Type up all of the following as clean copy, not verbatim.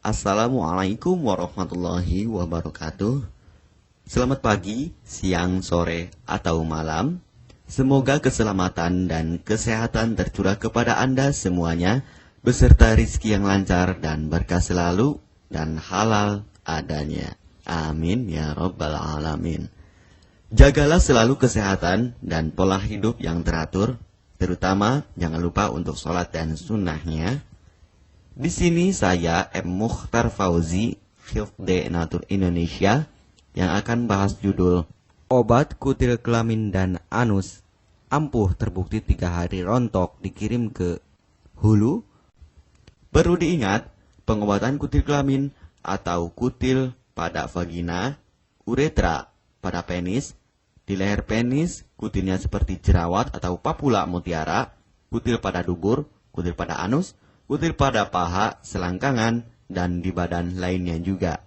Assalamualaikum warahmatullahi wabarakatuh. Selamat pagi, siang, sore, atau malam. Semoga keselamatan dan kesehatan tercurah kepada Anda semuanya, beserta rizki yang lancar dan berkah selalu dan halal adanya. Amin ya rabbal alamin. Jagalah selalu kesehatan dan pola hidup yang teratur, terutama jangan lupa untuk sholat dan sunnahnya. Di sini saya M. Mukhtar Fauzi, Hifdz Natur Indonesia, yang akan bahas judul Obat Kutil Kelamin dan Anus ampuh terbukti 3 hari rontok dikirim ke hulu. Perlu diingat, pengobatan kutil kelamin atau kutil pada vagina, uretra pada penis, di leher penis, kutilnya seperti jerawat atau papula mutiara, kutil pada dubur, kutil pada anus, kutil pada paha, selangkangan, dan di badan lainnya juga.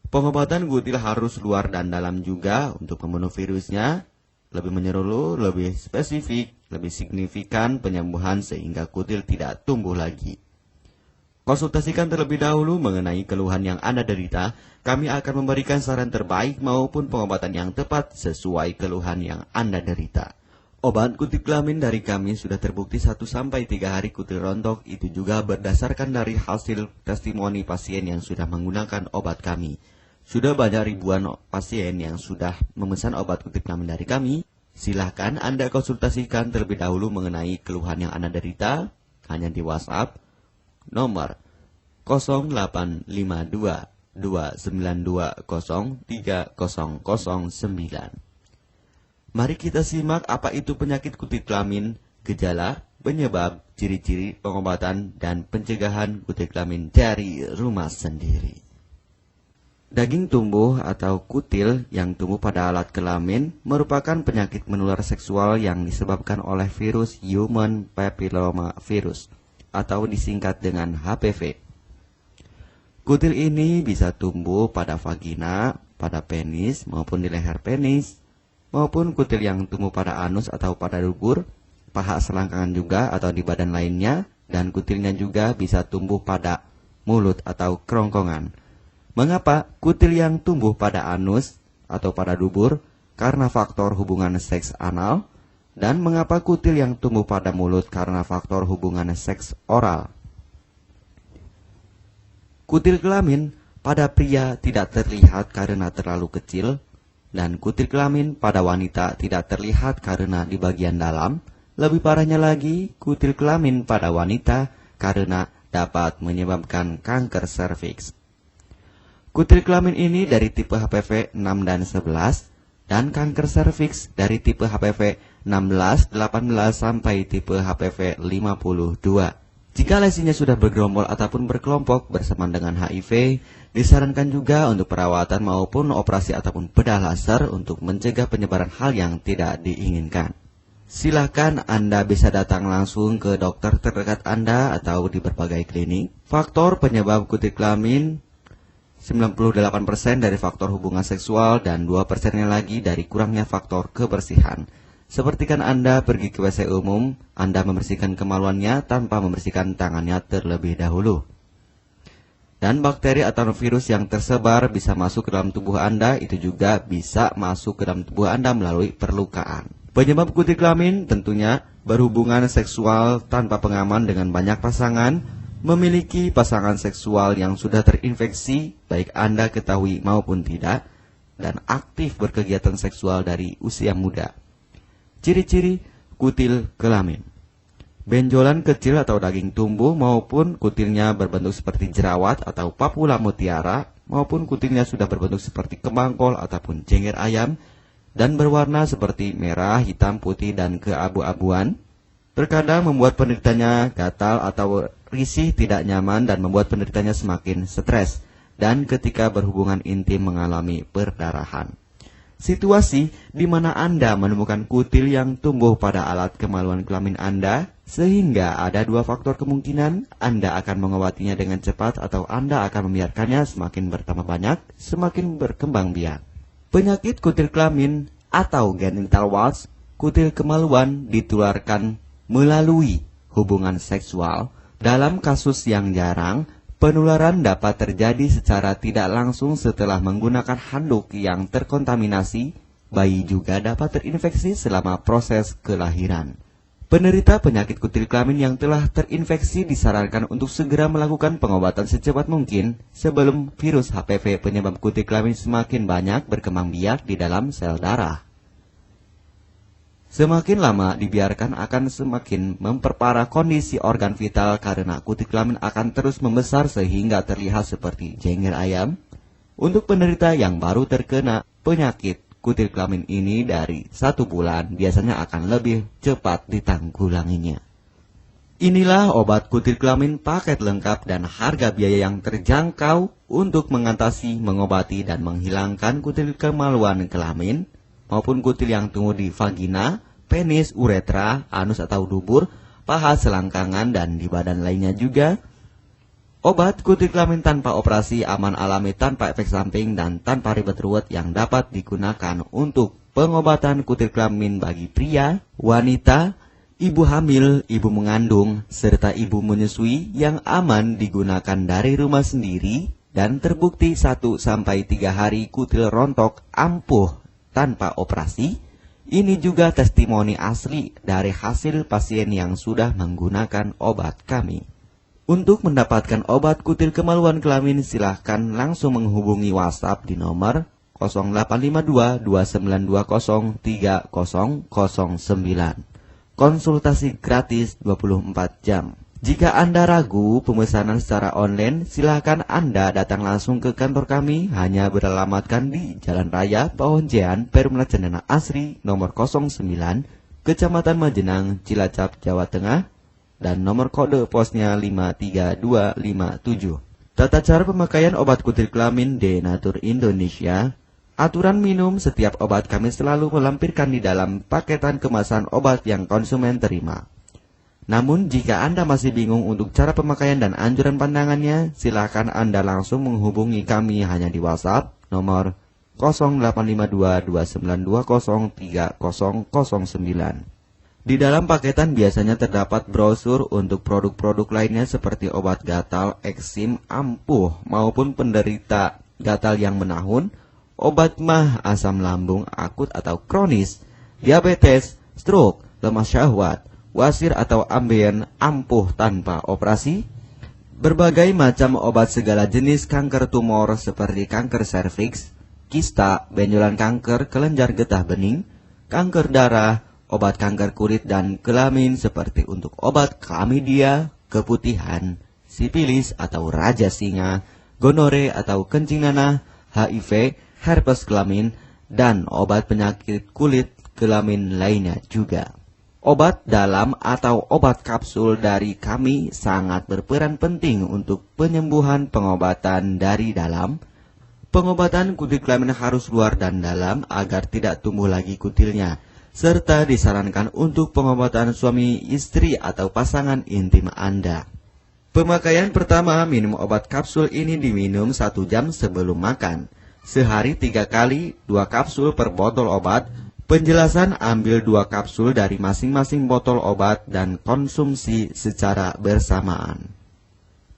Pengobatan kutil harus luar dan dalam juga untuk membunuh virusnya, lebih menyeluruh, lebih spesifik, lebih signifikan penyembuhan sehingga kutil tidak tumbuh lagi. Konsultasikan terlebih dahulu mengenai keluhan yang Anda derita, kami akan memberikan saran terbaik maupun pengobatan yang tepat sesuai keluhan yang Anda derita. Obat kutil kelamin dari kami sudah terbukti 1-3 hari kutil rontok, itu juga berdasarkan dari hasil testimoni pasien yang sudah menggunakan obat kami. Sudah banyak ribuan pasien yang sudah memesan obat kutil kelamin dari kami. Silahkan Anda konsultasikan terlebih dahulu mengenai keluhan yang Anda derita, hanya di WhatsApp nomor 0852 292 03009. Mari kita simak apa itu penyakit kutil kelamin, gejala, penyebab, ciri-ciri, pengobatan, dan pencegahan kutil kelamin dari rumah sendiri. Daging tumbuh atau kutil yang tumbuh pada alat kelamin merupakan penyakit menular seksual yang disebabkan oleh virus Human Papilloma Virus atau disingkat dengan HPV. Kutil ini bisa tumbuh pada vagina, pada penis, maupun di leher penis, maupun kutil yang tumbuh pada anus atau pada dubur, paha selangkangan juga atau di badan lainnya, dan kutilnya juga bisa tumbuh pada mulut atau kerongkongan. Mengapa kutil yang tumbuh pada anus atau pada dubur? Karena faktor hubungan seks anal. Dan mengapa kutil yang tumbuh pada mulut? Karena faktor hubungan seks oral. Kutil kelamin pada pria tidak terlihat karena terlalu kecil, dan kutil kelamin pada wanita tidak terlihat karena di bagian dalam. Lebih parahnya lagi, kutil kelamin pada wanita karena dapat menyebabkan kanker serviks. Kutil kelamin ini dari tipe HPV 6 dan 11, dan kanker serviks dari tipe HPV 16, 18 sampai tipe HPV 52. Jika lesinya sudah bergerombol ataupun berkelompok bersamaan dengan HIV, disarankan juga untuk perawatan maupun operasi ataupun bedah laser untuk mencegah penyebaran hal yang tidak diinginkan. Silakan Anda bisa datang langsung ke dokter terdekat Anda atau di berbagai klinik. Faktor penyebab kutil kelamin 98% dari faktor hubungan seksual dan 2%-nya lagi dari kurangnya faktor kebersihan. Sepertikan Anda pergi ke WC umum, Anda membersihkan kemaluannya tanpa membersihkan tangannya terlebih dahulu. Dan bakteri atau virus yang tersebar bisa masuk ke dalam tubuh Anda, itu juga bisa masuk ke dalam tubuh Anda melalui perlukaan. Penyebab kutil kelamin tentunya berhubungan seksual tanpa pengaman dengan banyak pasangan, memiliki pasangan seksual yang sudah terinfeksi, baik Anda ketahui maupun tidak, dan aktif berkegiatan seksual dari usia muda. Ciri-ciri kutil kelamin: benjolan kecil atau daging tumbuh maupun kutilnya berbentuk seperti jerawat atau papula mutiara, maupun kutilnya sudah berbentuk seperti kembang kol ataupun jengger ayam dan berwarna seperti merah, hitam, putih, dan keabu-abuan. Terkadang membuat penderitanya gatal atau risih, tidak nyaman, dan membuat penderitanya semakin stres, dan ketika berhubungan intim mengalami perdarahan. Situasi di mana Anda menemukan kutil yang tumbuh pada alat kemaluan kelamin Anda, sehingga ada 2 faktor kemungkinan: Anda akan mengobatinya dengan cepat atau Anda akan membiarkannya semakin bertambah banyak, semakin berkembang biak. Penyakit kutil kelamin atau genital warts, kutil kemaluan ditularkan melalui hubungan seksual. Dalam kasus yang jarang, Penularan dapat terjadi secara tidak langsung setelah menggunakan handuk yang terkontaminasi. Bayi juga dapat terinfeksi selama proses kelahiran. Penderita penyakit kutil kelamin yang telah terinfeksi disarankan untuk segera melakukan pengobatan secepat mungkin sebelum virus HPV penyebab kutil kelamin semakin banyak berkembang biak di dalam sel darah. Semakin lama dibiarkan akan semakin memperparah kondisi organ vital karena kutil kelamin akan terus membesar sehingga terlihat seperti jengger ayam. Untuk penderita yang baru terkena penyakit kutil kelamin ini dari 1 bulan biasanya akan lebih cepat ditanggulanginya. Inilah obat kutil kelamin paket lengkap dan harga biaya yang terjangkau untuk mengatasi, mengobati, dan menghilangkan kutil kemaluan kelamin maupun kutil yang tumbuh di vagina, penis, uretra, anus atau dubur, paha, selangkangan, dan di badan lainnya juga. Obat kutil kelamin tanpa operasi, aman alami, tanpa efek samping, dan tanpa ribet ruwet yang dapat digunakan untuk pengobatan kutil kelamin bagi pria, wanita, ibu hamil, ibu mengandung, serta ibu menyusui yang aman digunakan dari rumah sendiri dan terbukti 1-3 hari kutil rontok ampuh tanpa operasi. Ini juga testimoni asli dari hasil pasien yang sudah menggunakan obat kami. Untuk mendapatkan obat kutil kemaluan kelamin, silahkan langsung menghubungi WhatsApp di nomor 0852 2920 3009. Konsultasi gratis 24 jam. Jika Anda ragu pemesanan secara online, silahkan Anda datang langsung ke kantor kami, hanya beralamatkan di Jalan Raya Pahonjean, Perumna Cendana Asri, nomor 09, Kecamatan Majenang, Cilacap, Jawa Tengah, dan nomor kode posnya 53257. Tata cara pemakaian obat kutil kelamin Denatur Indonesia. Aturan minum setiap obat kami selalu melampirkan di dalam paketan kemasan obat yang konsumen terima. Namun jika Anda masih bingung untuk cara pemakaian dan anjuran pandangannya, silakan Anda langsung menghubungi kami hanya di WhatsApp nomor 0852 2920 3009. Di dalam paketan biasanya terdapat brosur untuk produk-produk lainnya seperti obat gatal, eksim, ampuh, maupun penderita gatal yang menahun, obat mah, asam lambung akut atau kronis, diabetes, stroke, lemah syahwat, wasir atau ambien, ampuh tanpa operasi, berbagai macam obat segala jenis kanker tumor seperti kanker serviks, kista, benjolan kanker, kelenjar getah bening, kanker darah, obat kanker kulit dan kelamin seperti untuk obat klamidia, keputihan, sipilis atau raja singa, gonore atau kencing nanah, HIV, herpes kelamin, dan obat penyakit kulit kelamin lainnya juga. Obat dalam atau obat kapsul dari kami sangat berperan penting untuk penyembuhan pengobatan dari dalam. Pengobatan kutil kelamin harus luar dan dalam agar tidak tumbuh lagi kutilnya, serta disarankan untuk pengobatan suami, istri, atau pasangan intim Anda. Pemakaian pertama, minum obat kapsul ini diminum 1 jam sebelum makan. Sehari 3 kali, 2 kapsul per botol obat. Penjelasan, ambil 2 kapsul dari masing-masing botol obat dan konsumsi secara bersamaan.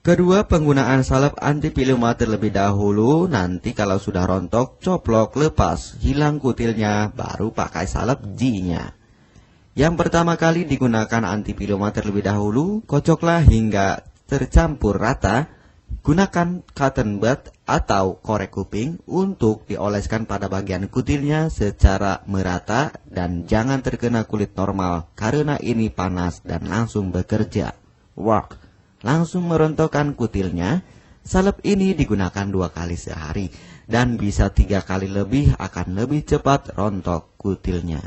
Kedua, penggunaan salep antipiluma terlebih dahulu, nanti kalau sudah rontok, coplok, lepas, hilang kutilnya, baru pakai salep G-nya. Yang pertama kali digunakan antipiluma terlebih dahulu, kocoklah hingga tercampur rata, gunakan cotton bud atau korek kuping untuk dioleskan pada bagian kutilnya secara merata dan jangan terkena kulit normal karena ini panas dan langsung bekerja. Work. Langsung merontokkan kutilnya. Salep ini digunakan 2 kali sehari dan bisa 3 kali lebih akan lebih cepat rontok kutilnya.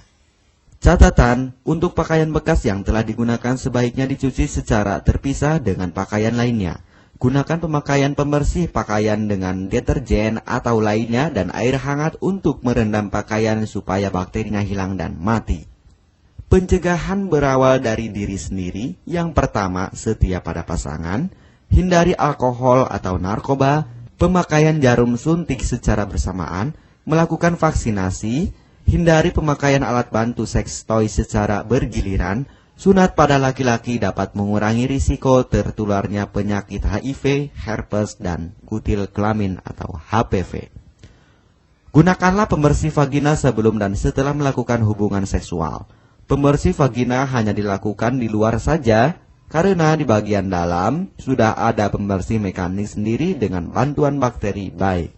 Catatan, untuk pakaian bekas yang telah digunakan sebaiknya dicuci secara terpisah dengan pakaian lainnya. Gunakan pemakaian pembersih pakaian dengan deterjen atau lainnya dan air hangat untuk merendam pakaian supaya bakterinya hilang dan mati. Pencegahan berawal dari diri sendiri. Yang pertama, setia pada pasangan, hindari alkohol atau narkoba, pemakaian jarum suntik secara bersamaan, melakukan vaksinasi, hindari pemakaian alat bantu seks toy secara bergiliran, Sunat pada laki-laki dapat mengurangi risiko tertularnya penyakit HIV, herpes, dan kutil kelamin atau HPV. Gunakanlah pembersih vagina sebelum dan setelah melakukan hubungan seksual. Pembersih vagina hanya dilakukan di luar saja, karena di bagian dalam sudah ada pembersih mekanik sendiri dengan bantuan bakteri baik.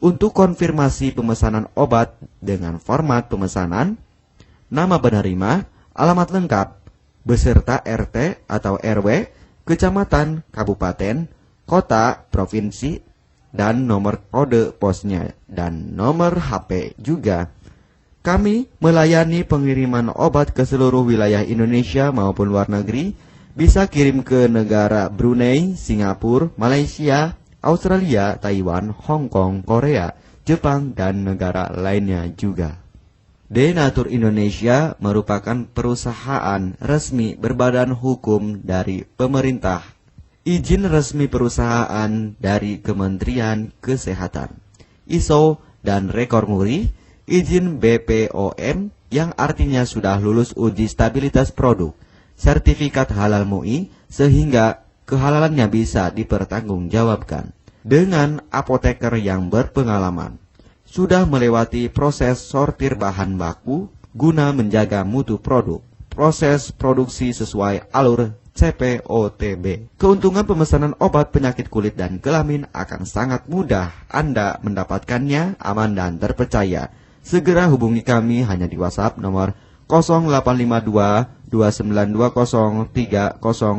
Untuk konfirmasi pemesanan obat dengan format pemesanan, nama penerima, alamat lengkap, beserta RT atau RW, kecamatan, kabupaten, kota, provinsi, dan nomor kode posnya, dan nomor HP juga. Kami melayani pengiriman obat ke seluruh wilayah Indonesia maupun luar negeri, bisa kirim ke negara Brunei, Singapura, Malaysia, Australia, Taiwan, Hong Kong, Korea, Jepang, dan negara lainnya juga. Denatur Indonesia merupakan perusahaan resmi berbadan hukum dari pemerintah. Izin resmi perusahaan dari Kementerian Kesehatan, ISO dan rekor muri, izin BPOM yang artinya sudah lulus uji stabilitas produk, sertifikat halal MUI sehingga kehalalannya bisa dipertanggungjawabkan. Dengan apoteker yang berpengalaman, sudah melewati proses sortir bahan baku guna menjaga mutu produk, proses produksi sesuai alur CPOTB. Keuntungan pemesanan obat penyakit kulit dan kelamin akan sangat mudah Anda mendapatkannya aman dan terpercaya. Segera hubungi kami hanya di WhatsApp nomor 0852 2920 3009.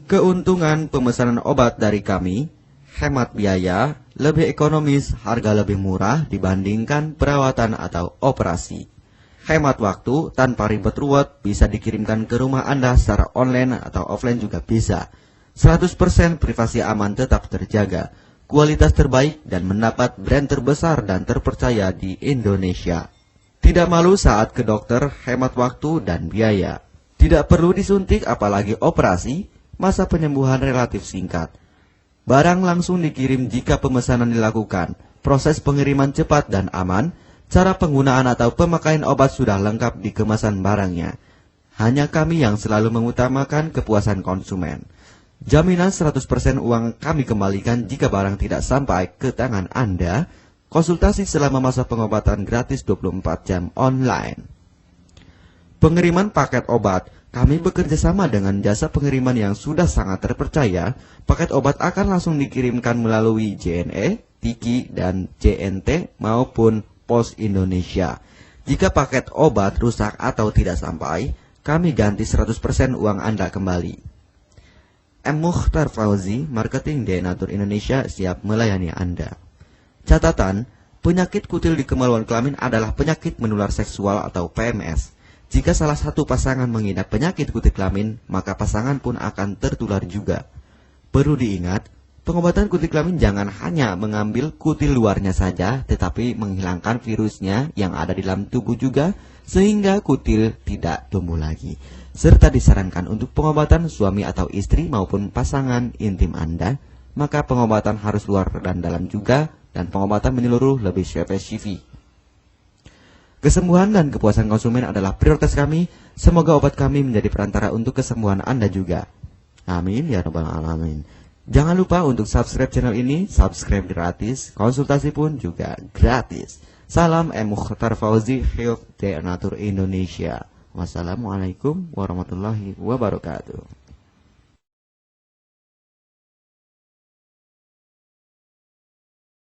Keuntungan pemesanan obat dari kami, hemat biaya, lebih ekonomis, harga lebih murah dibandingkan perawatan atau operasi. Hemat waktu tanpa ribet ruwet, bisa dikirimkan ke rumah Anda secara online atau offline juga bisa. 100% privasi aman tetap terjaga, kualitas terbaik dan mendapat brand terbesar dan terpercaya di Indonesia. Tidak malu saat ke dokter, hemat waktu dan biaya. Tidak perlu disuntik apalagi operasi, masa penyembuhan relatif singkat. Barang langsung dikirim jika pemesanan dilakukan, proses pengiriman cepat dan aman, cara penggunaan atau pemakaian obat sudah lengkap di kemasan barangnya. Hanya kami yang selalu mengutamakan kepuasan konsumen. Jaminan 100% uang kami kembalikan jika barang tidak sampai ke tangan Anda. Konsultasi selama masa pengobatan gratis 24 jam online. Pengiriman paket obat. Kami bekerja sama dengan jasa pengiriman yang sudah sangat terpercaya. Paket obat akan langsung dikirimkan melalui JNE, Tiki, dan JNT maupun Pos Indonesia. Jika paket obat rusak atau tidak sampai, kami ganti 100% uang Anda kembali. M. Mukhtar Fauzi, Marketing Denatur Indonesia, siap melayani Anda. Catatan, penyakit kutil di kemaluan kelamin adalah penyakit menular seksual atau PMS. Jika salah satu pasangan mengidap penyakit kutil kelamin, maka pasangan pun akan tertular juga. Perlu diingat, pengobatan kutil kelamin jangan hanya mengambil kutil luarnya saja, tetapi menghilangkan virusnya yang ada di dalam tubuh juga, sehingga kutil tidak tumbuh lagi. Serta disarankan untuk pengobatan suami atau istri maupun pasangan intim Anda, maka pengobatan harus luar dan dalam juga, dan pengobatan menyeluruh lebih spesifik. Kesembuhan dan kepuasan konsumen adalah prioritas kami. Semoga obat kami menjadi perantara untuk kesembuhan Anda juga. Amin ya rabbal alamin. Jangan lupa untuk subscribe channel ini, subscribe gratis, konsultasi pun juga gratis. Salam M. Mukhtar Fauzi, Health Denatur Indonesia. Wassalamualaikum warahmatullahi wabarakatuh.